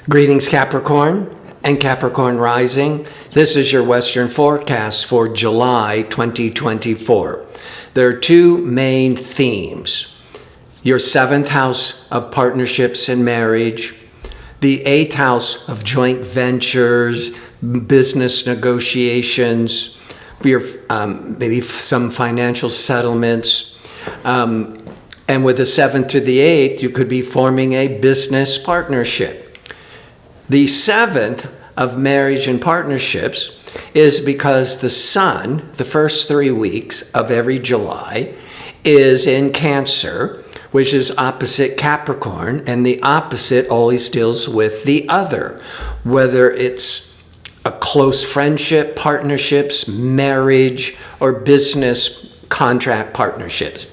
Greetings, Capricorn and Capricorn rising. This is your Western forecast for July 2024. There are two main themes. Your seventh house of partnerships and marriage, the eighth house of joint ventures, business negotiations, your maybe some financial settlements. And with the seventh to the eighth, you could be forming a business partnership. The seventh of marriage and partnerships is because the sun, the first 3 weeks of every July, is in Cancer, which is opposite Capricorn, and the opposite always deals with the other, whether it's a close friendship, partnerships, marriage, or business contract partnerships.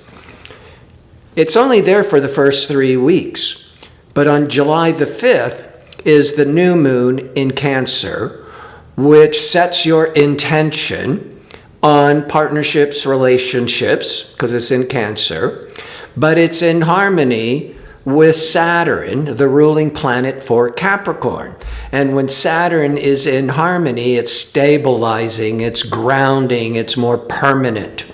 It's only there for the first 3 weeks, but on July the 5th, is the new moon in Cancer, which sets your intention on partnerships, relationships, because it's in Cancer, but it's in harmony with Saturn, the ruling planet for Capricorn. And when Saturn is in harmony, it's stabilizing, it's grounding, it's more permanent.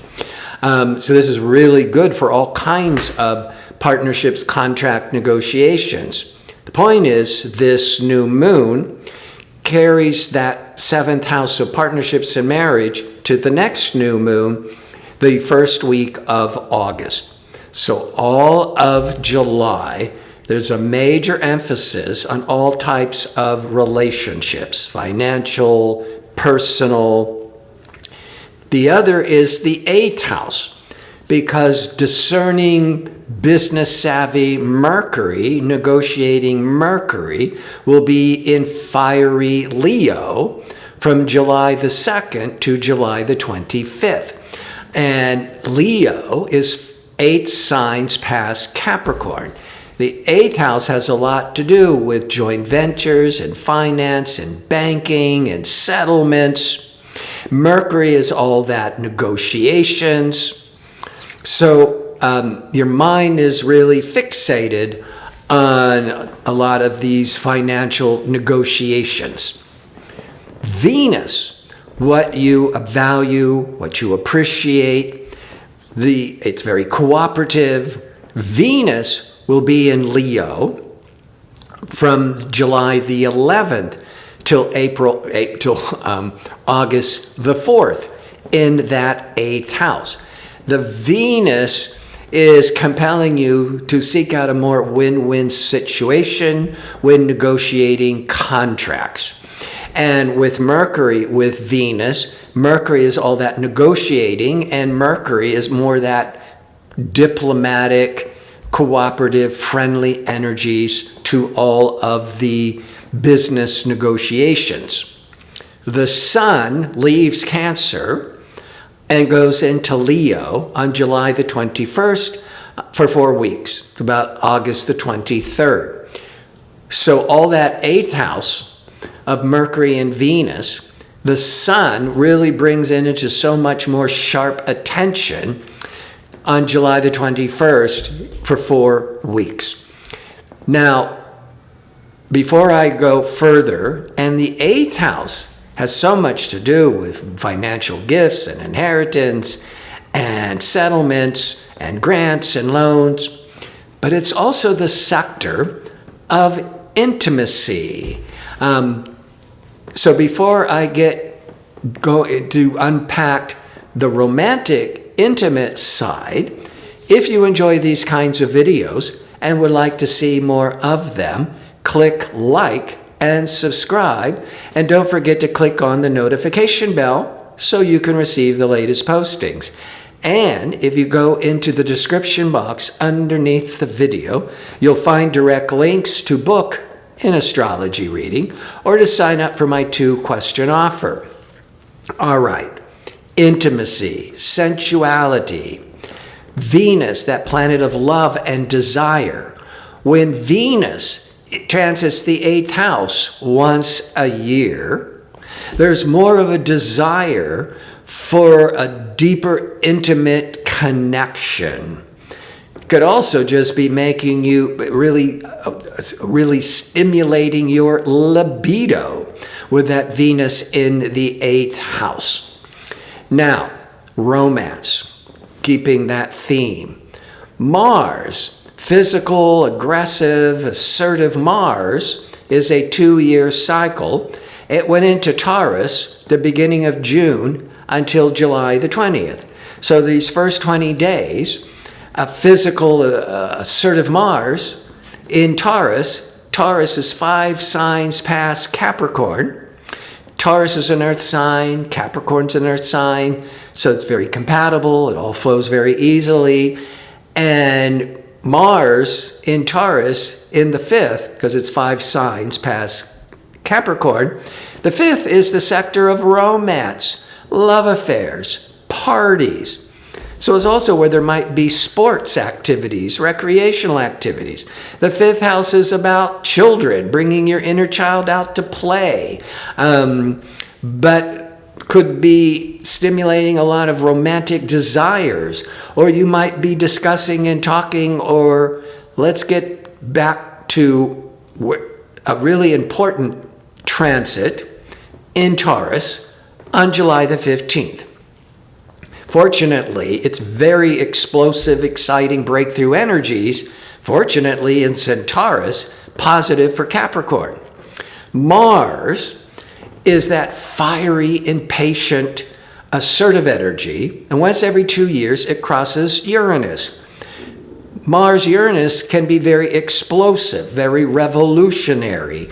So this is really good for all kinds of partnerships, contract negotiations. The point is, this new moon carries that seventh house of partnerships and marriage to the next new moon, the first week of August. So all of July, there's a major emphasis on all types of relationships, financial, personal. The other is the eighth house, because discerning business savvy Mercury, negotiating Mercury, will be in fiery Leo from July the 2nd to July the 25th. And Leo is 8 signs past Capricorn. The 8th house has a lot to do with joint ventures and finance and banking and settlements. Mercury is all that, negotiations. So your mind is really fixated on a lot of these financial negotiations. Venus, what you value, what you appreciate, it's very cooperative. Venus will be in Leo from July the 11th till August the 4th in that 8th house. The Venus is compelling you to seek out a more win-win situation when negotiating contracts. And with Mercury, with Venus, Mercury is all that negotiating, and Mercury is more that diplomatic, cooperative, friendly energies to all of the business negotiations. The sun leaves Cancer and goes into Leo on July the 21st for 4 weeks, about August the 23rd. So all that 8th house of Mercury and Venus, the sun really brings into so much more sharp attention on July the 21st for 4 weeks. Now, before I go further, and the 8th house has so much to do with financial gifts and inheritance and settlements and grants and loans, but it's also the sector of intimacy. So before I go to unpack the romantic, intimate side, if you enjoy these kinds of videos and would like to see more of them, click like and subscribe, and don't forget to click on the notification bell so you can receive the latest postings. And if you go into the description box underneath the video, you'll find direct links to book an astrology reading or to sign up for my 2-question offer. All right, intimacy, sensuality, Venus, that planet of love and desire. When Venus transits the 8th house once a year, there's more of a desire for a deeper, intimate connection. could also just be making you really stimulating your libido with that Venus in the 8th house. Now, romance, keeping that theme. Mars, physical, aggressive, assertive Mars, is a 2-year cycle. It went into Taurus the beginning of June until July the 20th. So these first 20 days, a physical, assertive Mars in Taurus. Taurus is 5 signs past Capricorn. Taurus is an earth sign, Capricorn's an earth sign, so it's very compatible, it all flows very easily. And Mars in Taurus in the 5th, because it's 5 signs past Capricorn, the 5th is the sector of romance, love affairs, parties. So it's also where there might be sports activities, recreational activities. The 5th house is about children, bringing your inner child out to play, but could be stimulating a lot of romantic desires, or you might be discussing and talking, or let's get back to a really important transit in Taurus on July the 15th. Fortunately, it's very explosive, exciting breakthrough energies. Fortunately, in Centaurus, positive for Capricorn. Mars is that fiery, impatient, assertive energy, and once every 2 years, it crosses Uranus. Mars-Uranus can be very explosive, very revolutionary.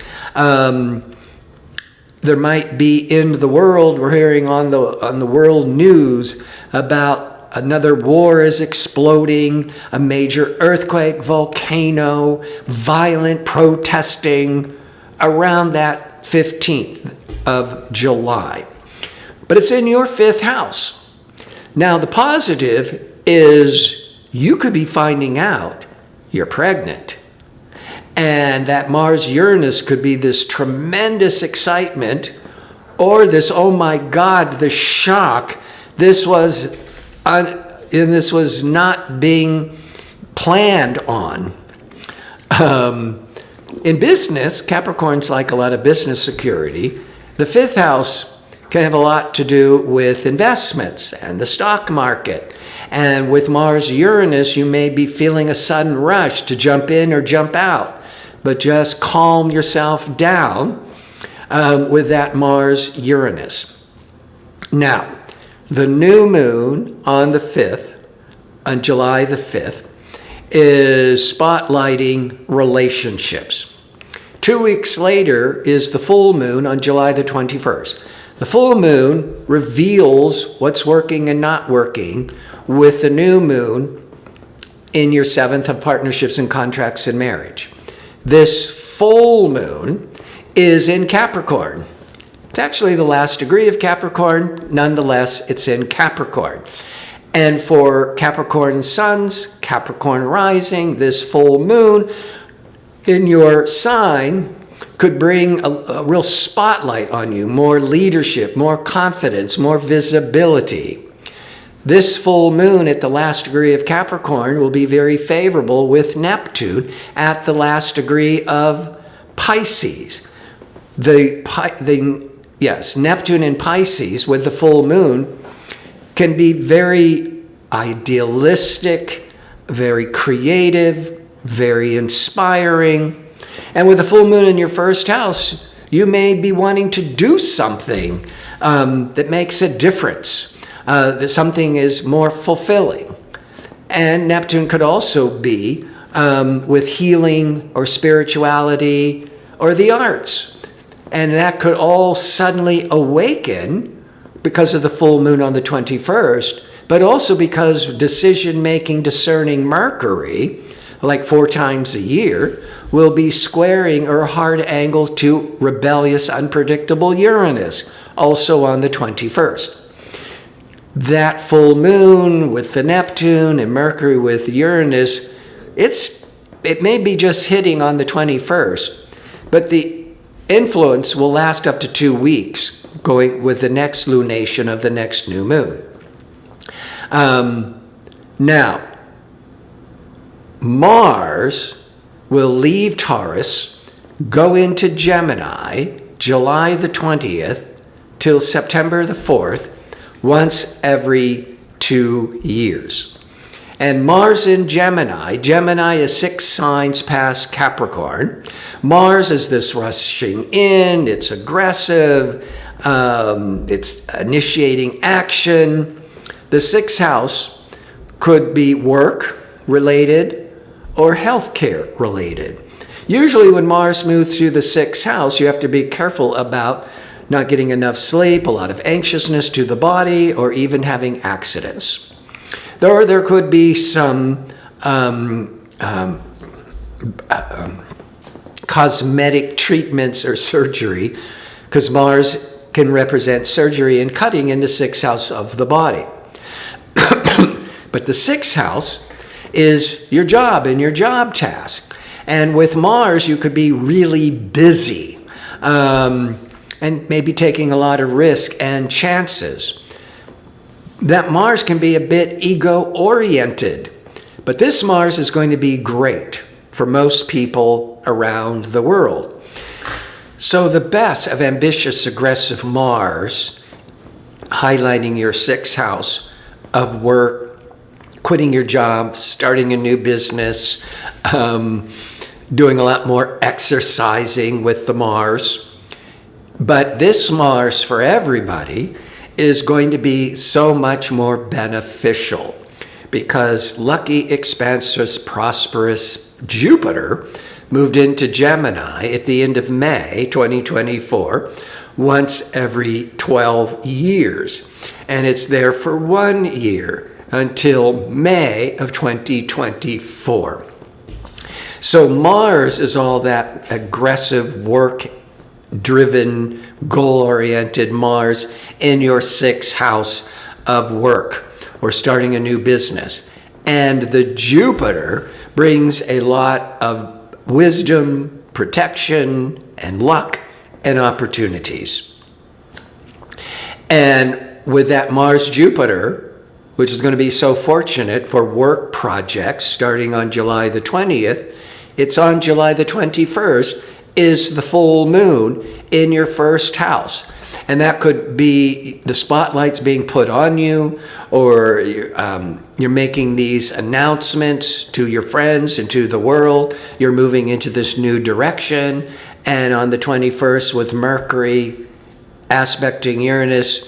There might be in the world, we're hearing on the world news about another war is exploding, a major earthquake, volcano, violent protesting around that 15th of July. But it's in your 5th house. Now, the positive is you could be finding out you're pregnant. And that Mars-Uranus could be this tremendous excitement, or this, oh my God, the shock. This was not being planned on. In business, Capricorn's like a lot of business security. The 5th house can have a lot to do with investments and the stock market. And with Mars-Uranus, you may be feeling a sudden rush to jump in or jump out. But just calm yourself down with that Mars-Uranus. Now, the new moon on the 5th, on July the 5th, is spotlighting relationships. 2 weeks later is the full moon on July the 21st. The full moon reveals what's working and not working with the new moon in your 7th of partnerships and contracts and marriage. This full moon is in Capricorn. It's actually the last degree of Capricorn. Nonetheless, it's in Capricorn. And for Capricorn suns, Capricorn rising, this full moon in your sign could bring a real spotlight on you, more leadership, more confidence, more visibility. This full moon at the last degree of Capricorn will be very favorable with Neptune at the last degree of Pisces. Neptune in Pisces with the full moon can be very idealistic, very creative, very inspiring. And with the full moon in your 1st house, you may be wanting to do something that makes a difference. That something is more fulfilling. And Neptune could also be with healing or spirituality or the arts. And that could all suddenly awaken because of the full moon on the 21st, but also because decision-making, discerning Mercury, like 4 times a year, will be squaring or hard angle to rebellious, unpredictable Uranus, also on the 21st. That full moon with the Neptune and Mercury with Uranus, it may be just hitting on the 21st, but the influence will last up to 2 weeks, going with the next lunation of the next new moon. Now, Mars will leave Taurus, go into Gemini, July the 20th till September the 4th, once every 2 years. And Mars in Gemini, Gemini is 6 signs past Capricorn. Mars is this rushing in, it's aggressive, it's initiating action. The 6th house could be work related or healthcare related. Usually when Mars moves through the 6th house, you have to be careful about not getting enough sleep, a lot of anxiousness to the body, or even having accidents. Or there could be some cosmetic treatments or surgery, because Mars can represent surgery and cutting in the 6th house of the body. But the 6th house is your job and your job task. And with Mars, you could be really busy and maybe taking a lot of risk and chances. That Mars can be a bit ego-oriented, but this Mars is going to be great for most people around the world. So the best of ambitious, aggressive Mars, highlighting your 6th house of work, quitting your job, starting a new business, doing a lot more exercising with the Mars. But this Mars for everybody is going to be so much more beneficial, because lucky, expansive, prosperous Jupiter moved into Gemini at the end of May 2024, once every 12 years. And it's there for 1 year until May of 2024. So Mars is all that aggressive, work-driven, goal-oriented Mars in your 6th house of work or starting a new business. And the Jupiter brings a lot of wisdom, protection, and luck and opportunities. And with that Mars-Jupiter, which is going to be so fortunate for work projects starting on July the 20th, it's on July the 21st is the full moon in your 1st house. And that could be the spotlight's being put on you, or you're making these announcements to your friends and to the world. You're moving into this new direction. And on the 21st, with Mercury aspecting Uranus,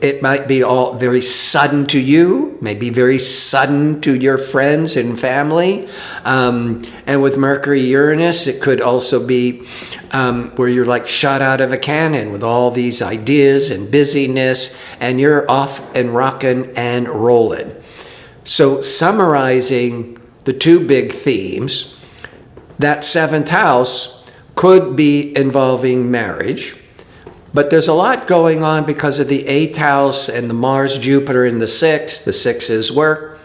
it might be all very sudden to you, maybe very sudden to your friends and family. And with Mercury Uranus, it could also be where you're like shot out of a cannon with all these ideas and busyness, and you're off and rocking and rolling. So summarizing the 2 big themes, that 7th house could be involving marriage, but there's a lot going on because of the 8th house and the Mars-Jupiter in the 6th. The 6th is work.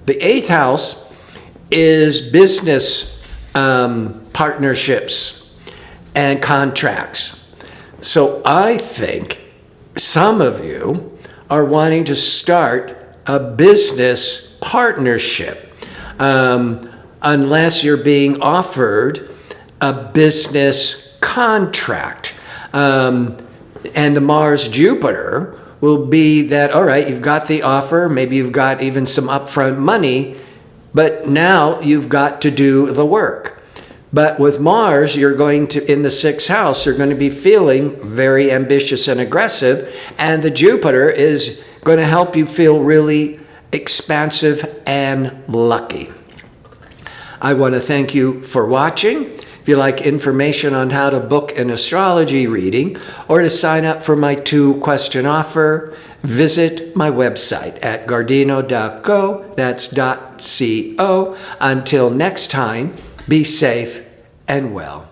The 8th house is business partnerships and contracts. So I think some of you are wanting to start a business partnership, unless you're being offered a business contract. And the Mars-Jupiter will be that, all right, you've got the offer, maybe you've got even some upfront money, but now you've got to do the work. But with Mars, you're going to, in the 6th house, you're going to be feeling very ambitious and aggressive, and the Jupiter is going to help you feel really expansive and lucky. I want to thank you for watching. If you like information on how to book an astrology reading or to sign up for my 2-question offer, visit my website at gardino.co. That's .co. Until next time, be safe and well.